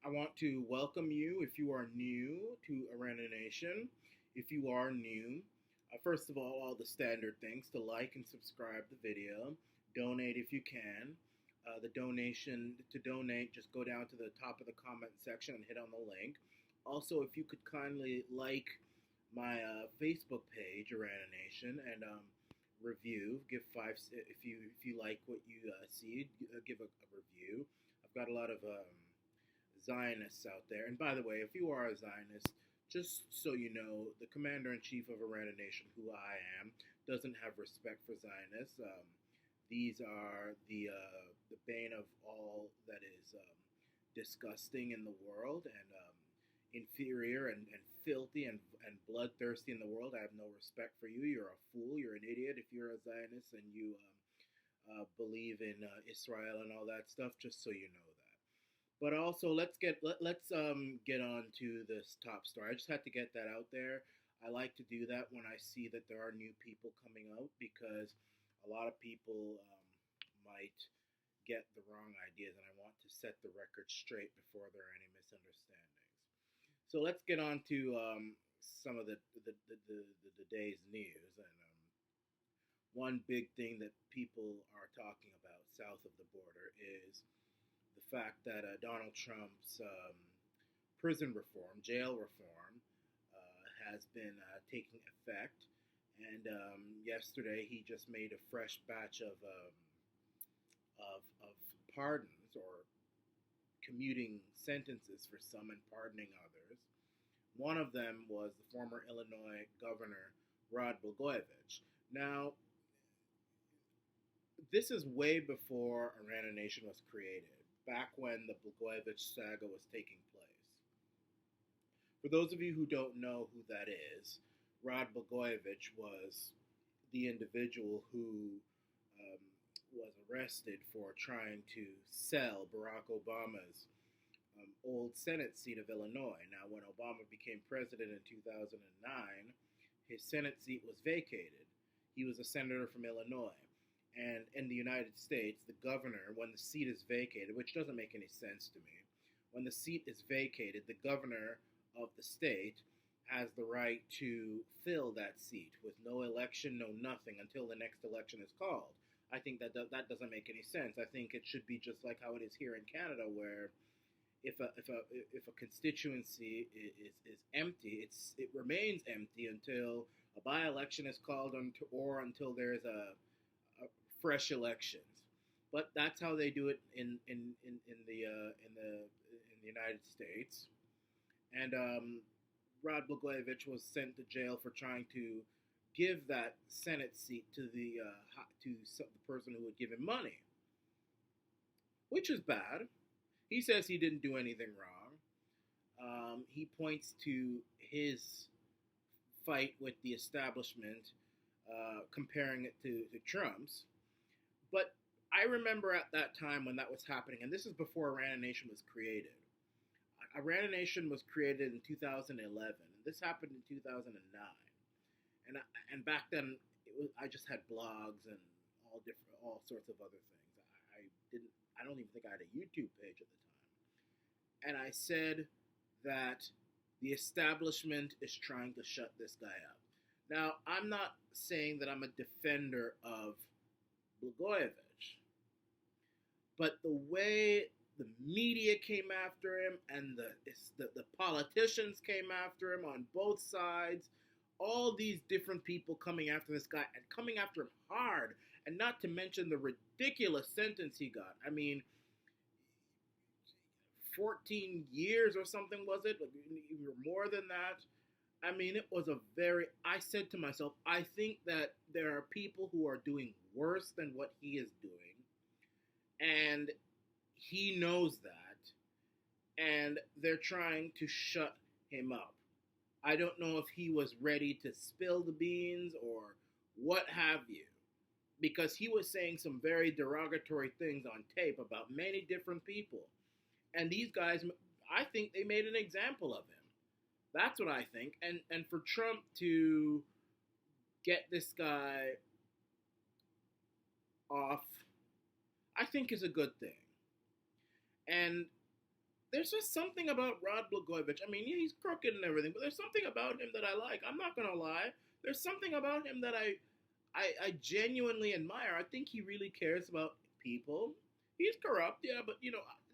I want to welcome you if you are new to Arena Nation. If you are new, first of all the standard things to like and subscribe the video, donate if you can. The donation to donate, just go down to the top of the comment section and hit on the link. Also, if you could kindly like my Facebook page, Arena Nation, and review, give five if you like what you see, give a review. I've got a lot of Zionists out there. And by the way, if you are a Zionist, just so you know, the commander in chief of Iran Nation, who I am, doesn't have respect for Zionists. These are the bane of all that is disgusting in the world and inferior and filthy and bloodthirsty in the world. I have no respect for you. You're a fool. You're an idiot if you're a Zionist and you believe in Israel and all that stuff. Just so you know that. But also, let's get on to this top story. I just had to get that out there. I like to do that when I see that there are new people coming out because a lot of people might get the wrong ideas, and I want to set the record straight before there are any misunderstandings. So let's get on to some of the day's news. And one big thing that people are talking about south of the border is the fact that Donald Trump's prison reform, jail reform, has been taking effect. And yesterday, he just made a fresh batch of pardons or commuting sentences for some and pardoning others. One of them was the former Illinois governor Rod Blagojevich. Now, this is way before Arana Nation was created, back when the Blagojevich saga was taking place. For those of you who don't know who that is, Rod Blagojevich was the individual who um, was arrested for trying to sell Barack Obama's old Senate seat of Illinois. Now, when Obama became president in 2009, his Senate seat was vacated. He was a senator from Illinois. And in the United States, the governor, when the seat is vacated, which doesn't make any sense to me, when the seat is vacated, the governor of the state has the right to fill that seat with no election, no nothing, until the next election is called. I think that doesn't make any sense. I think it should be just like how it is here in Canada, where if a constituency is empty, it remains empty until a by election is called, or until there is a fresh elections. But that's how they do it in the United States. And Rod Blagojevich was sent to jail for trying to give that Senate seat to the person who would give him money, which is bad. He says he didn't do anything wrong. He points to his fight with the establishment, comparing it to Trump's. But I remember at that time when that was happening, and this is before Iran Nation was created. Iran Nation was created in 2011, and this happened in 2009. And back then, I just had blogs and all sorts of other things. I don't even think I had a YouTube page at the time. And I said that the establishment is trying to shut this guy up. Now, I'm not saying that I'm a defender of Blagojevich, but the way the media came after him and the politicians came after him on both sides, all these different people coming after this guy and coming after him hard, and not to mention the ridiculous sentence he got. I mean, 14 years or something, was it? Even more than that. I mean, it was I said to myself, I think that there are people who are doing worse than what he is doing. And he knows that. And they're trying to shut him up. I don't know if he was ready to spill the beans or what have you. Because he was saying some very derogatory things on tape about many different people. And these guys, I think they made an example of him. That's what I think. And for Trump to get this guy off, I think is a good thing. And there's just something about Rod Blagojevich. I mean, yeah, he's crooked and everything, but there's something about him that I like. I'm not gonna lie. There's something about him that I genuinely admire. I think he really cares about people. He's corrupt, yeah, but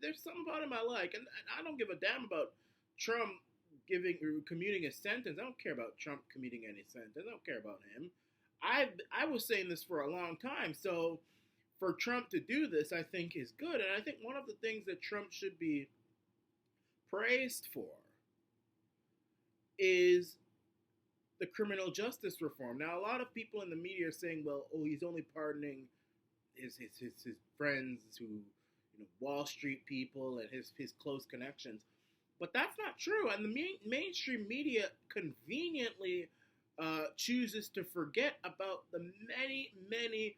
there's something about him I like, and I don't give a damn about Trump giving or commuting a sentence. I don't care about Trump commuting any sentence. I don't care about him. I was saying this for a long time, so for Trump to do this, I think is good, and I think one of the things that Trump should be praised for is the criminal justice reform. Now, a lot of people in the media are saying, well, oh, he's only pardoning his friends who, Wall Street people and his close connections. But that's not true. And the mainstream media conveniently chooses to forget about the many, many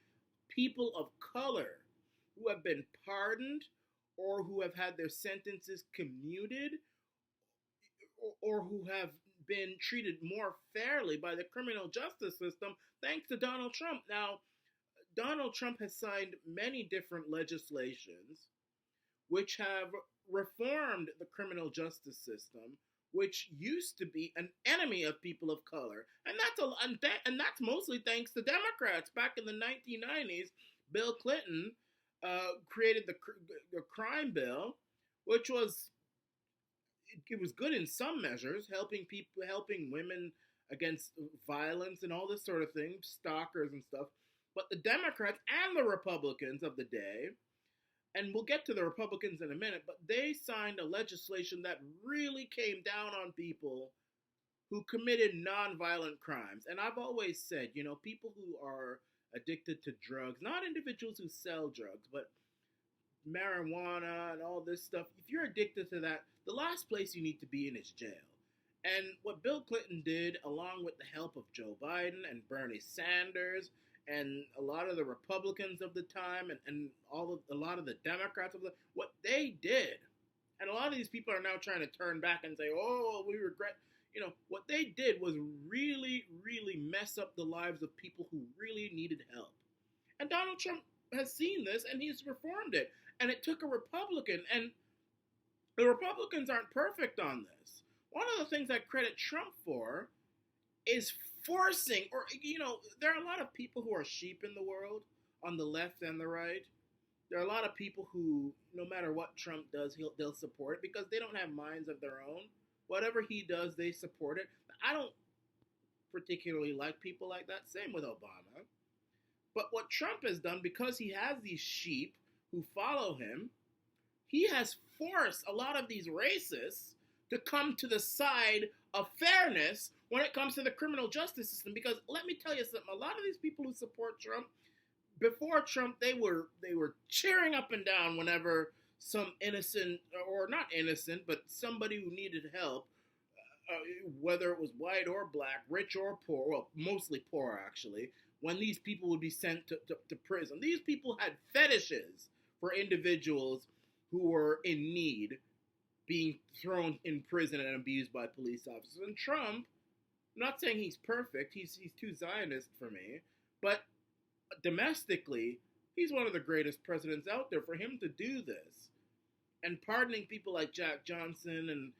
people of color who have been pardoned or who have had their sentences commuted or who have been treated more fairly by the criminal justice system thanks to Donald Trump. Now, Donald Trump has signed many different legislations which have reformed the criminal justice system, which used to be an enemy of people of color, and that's mostly thanks to Democrats. Back in the 1990s, Bill Clinton created the crime bill, which was good in some measures, helping women against violence and all this sort of thing, stalkers and stuff. But the Democrats and the Republicans of the day, and we'll get to the Republicans in a minute, but they signed a legislation that really came down on people who committed nonviolent crimes. And I've always said, people who are addicted to drugs, not individuals who sell drugs, but marijuana and all this stuff, if you're addicted to that, the last place you need to be in is jail. And what Bill Clinton did, along with the help of Joe Biden and Bernie Sanders and a lot of the Republicans of the time and a lot of the Democrats what they did, and a lot of these people are now trying to turn back and say, oh, we regret, what they did was really, really mess up the lives of people who really needed help. And Donald Trump has seen this and he's reformed it. And it took a Republican, and the Republicans aren't perfect on this. One of the things I credit Trump for is forcing, there are a lot of people who are sheep in the world, on the left and the right. There are a lot of people who, no matter what Trump does, they'll support it because they don't have minds of their own. Whatever he does, they support it. I don't particularly like people like that. Same with Obama. But what Trump has done, because he has these sheep who follow him, he has forced a lot of these racists to come to the side of fairness when it comes to the criminal justice system. Because let me tell you something, a lot of these people who support Trump, before Trump, they were cheering up and down whenever some innocent, or not innocent, but somebody who needed help, whether it was white or black, rich or poor, well, mostly poor actually, when these people would be sent to prison. These people had fetishes for individuals who were in need being thrown in prison and abused by police officers. And Trump, I'm not saying he's perfect, he's too Zionist for me, but domestically, he's one of the greatest presidents out there. For him to do this and pardoning people like Jack Johnson and,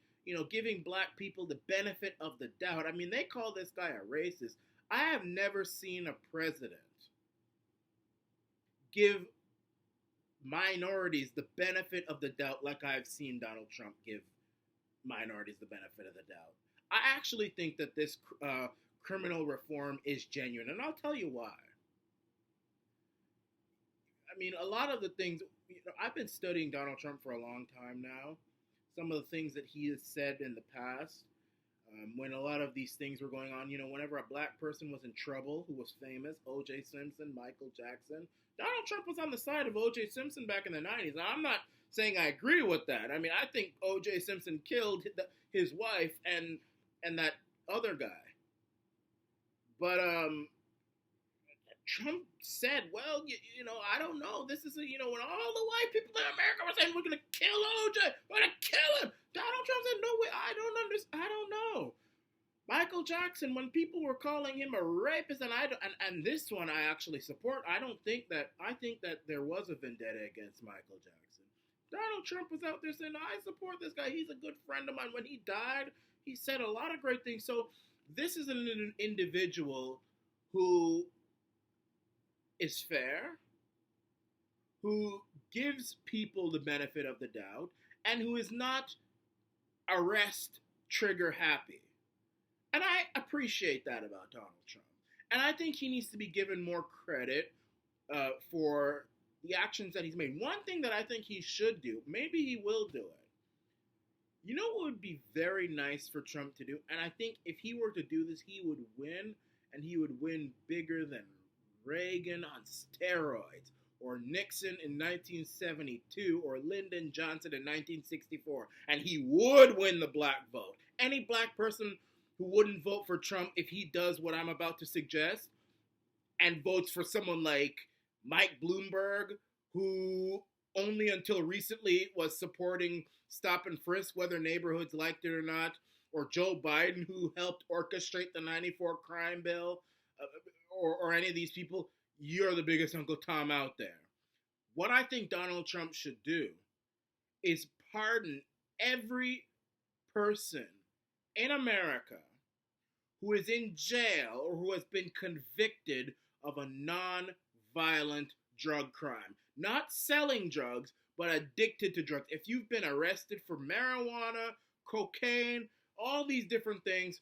giving black people the benefit of the doubt. I mean, they call this guy a racist. I have never seen a president give minorities the benefit of the doubt like I've seen Donald Trump give minorities the benefit of the doubt. I actually think that this criminal reform is genuine, and I'll tell you why. I mean, a lot of the things, I've been studying Donald Trump for a long time now. Some of the things that he has said in the past, when a lot of these things were going on, whenever a black person was in trouble who was famous, O.J. Simpson, Michael Jackson, Donald Trump was on the side of O.J. Simpson back in the 90s. Now, I'm not saying I agree with that. I mean, I think O.J. Simpson killed his wife and that other guy. But Trump said, well, I don't know. This is, when all the white people in America were saying, we're going to kill O.J., we're going to kill him. Donald Trump said, no way, I don't understand. I don't know. Michael Jackson, when people were calling him a rapist, and this one I actually support. I think that there was a vendetta against Michael Jackson. Donald Trump was out there saying, I support this guy. He's a good friend of mine. When he died, he said a lot of great things. So this is an individual who is fair, who gives people the benefit of the doubt, and who is not arrest trigger happy. And I appreciate that about Donald Trump. And I think he needs to be given more credit for the actions that he's made. One thing that I think he should do, maybe he will do it. You know what would be very nice for Trump to do? And I think if he were to do this, he would win, and he would win bigger than Reagan on steroids, or Nixon in 1972, or Lyndon Johnson in 1964. And he would win the black vote. Any black person who wouldn't vote for Trump if he does what I'm about to suggest and votes for someone like Mike Bloomberg, who only until recently was supporting stop and frisk, whether neighborhoods liked it or not, or Joe Biden, who helped orchestrate the 94 crime bill, or any of these people, you're the biggest Uncle Tom out there. What I think Donald Trump should do is pardon every person in America who is in jail or who has been convicted of a non-violent drug crime. Not selling drugs, but addicted to drugs. If you've been arrested for marijuana, cocaine, all these different things,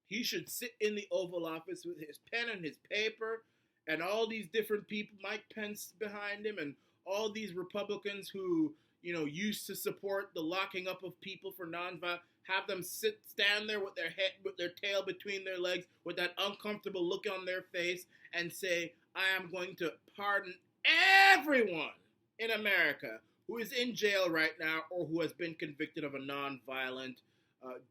he should sit in the Oval Office with his pen and his paper, and all these different people, Mike Pence behind him, and all these Republicans who, used to support the locking up of people for non-violent, have them stand there with their tail between their legs, with that uncomfortable look on their face, and say, I am going to pardon everyone in America who is in jail right now or who has been convicted of a non-violent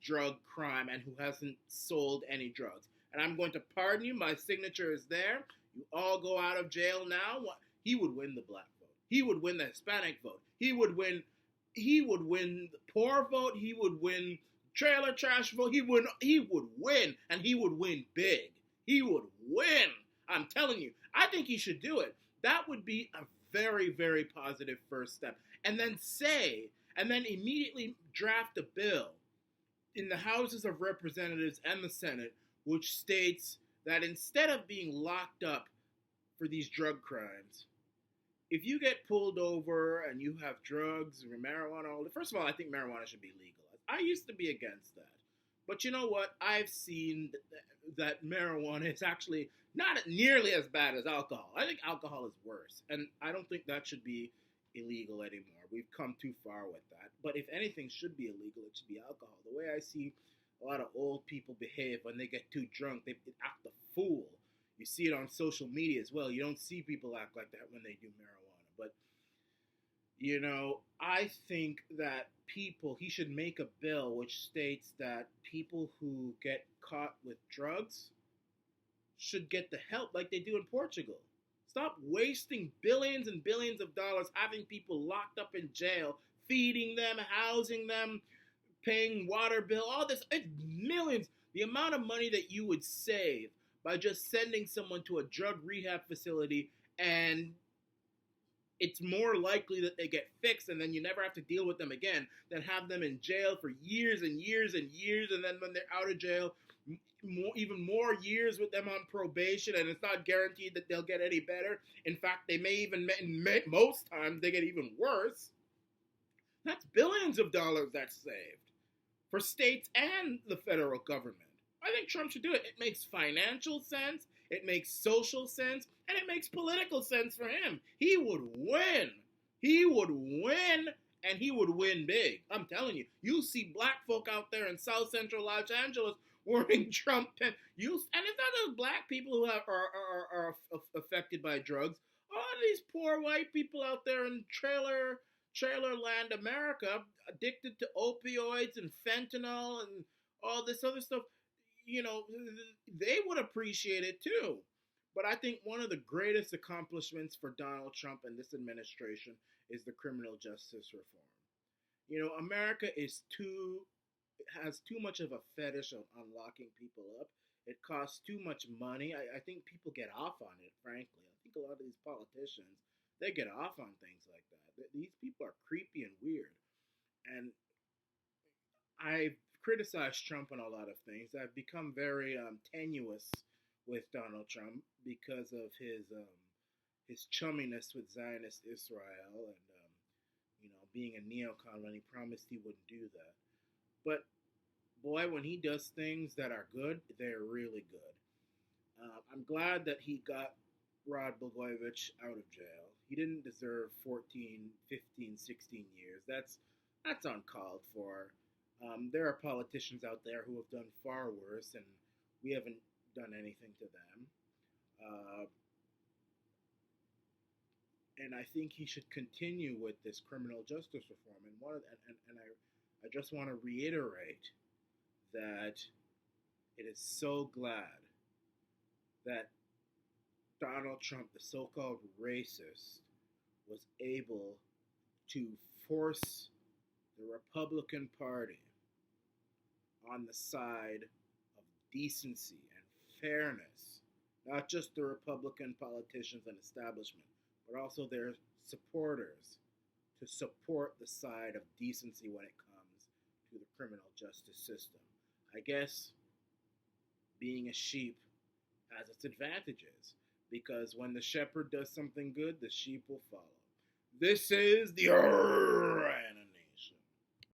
drug crime and who hasn't sold any drugs. And I'm going to pardon you. My signature is there. You all go out of jail now. He would win the black vote. He would win the Hispanic vote. He would win the poor vote. He would win trailer trash vote. He would win, and he would win big. He would win. I'm telling you. I think he should do it. That would be a very, very positive first step. And then immediately draft a bill in the Houses of Representatives and the Senate, which states that instead of being locked up for these drug crimes, if you get pulled over and you have drugs or marijuana, first of all, I think marijuana should be legalized. I used to be against that. But you know what? I've seen that marijuana is actually not nearly as bad as alcohol. I think alcohol is worse. And I don't think that should be illegal anymore. We've come too far with that. But if anything should be illegal, it should be alcohol. The way I see a lot of old people behave when they get too drunk, they act a fool. You see it on social media as well. You don't see people act like that when they do marijuana. But, I think that he should make a bill which states that people who get caught with drugs should get the help like they do in Portugal. Stop wasting billions and billions of dollars having people locked up in jail, feeding them, housing them, paying water bill, all this. It's millions. The amount of money that you would save by just sending someone to a drug rehab facility, and it's more likely that they get fixed and then you never have to deal with them again than have them in jail for years and years and years, and then when they're out of jail, even more years with them on probation, and it's not guaranteed that they'll get any better. In fact, they may even, most times, they get even worse. That's billions of dollars that's saved for states and the federal government. I think Trump should do it. It makes financial sense, it makes social sense, and it makes political sense for him. He would win. He would win, and he would win big. I'm telling you. You'll see black folk out there in South Central Los Angeles wearing Trump pens. And it's not those black people who are affected by drugs. All of these poor white people out there in trailer land America, addicted to opioids and fentanyl and all this other stuff, they would appreciate it too. But I think one of the greatest accomplishments for Donald Trump and this administration is the criminal justice reform. America has too much of a fetish on locking people up. It costs too much money. I think people get off on it, frankly. I think a lot of these politicians they get off on things like that. These people are creepy and weird. And I've criticized Trump on a lot of things. I've become very tenuous with Donald Trump because of his chumminess with Zionist Israel and being a neocon when he promised he wouldn't do that. But boy, when he does things that are good, they're really good. I'm glad that he got Rod Blagojevich out of jail. He didn't deserve 14, 15, 16 years. That's uncalled for. There are politicians out there who have done far worse, and we haven't done anything to them. Uh, and I think he should continue with this criminal justice reform. And I just want to reiterate that it is so glad that Donald Trump, the so-called racist, was able to force the Republican Party on the side of decency and fairness, not just the Republican politicians and establishment, but also their supporters, to support the side of decency when it comes to the criminal justice system. I guess being a sheep has its advantages, because when the shepherd does something good, the sheep will follow. This is the Animation.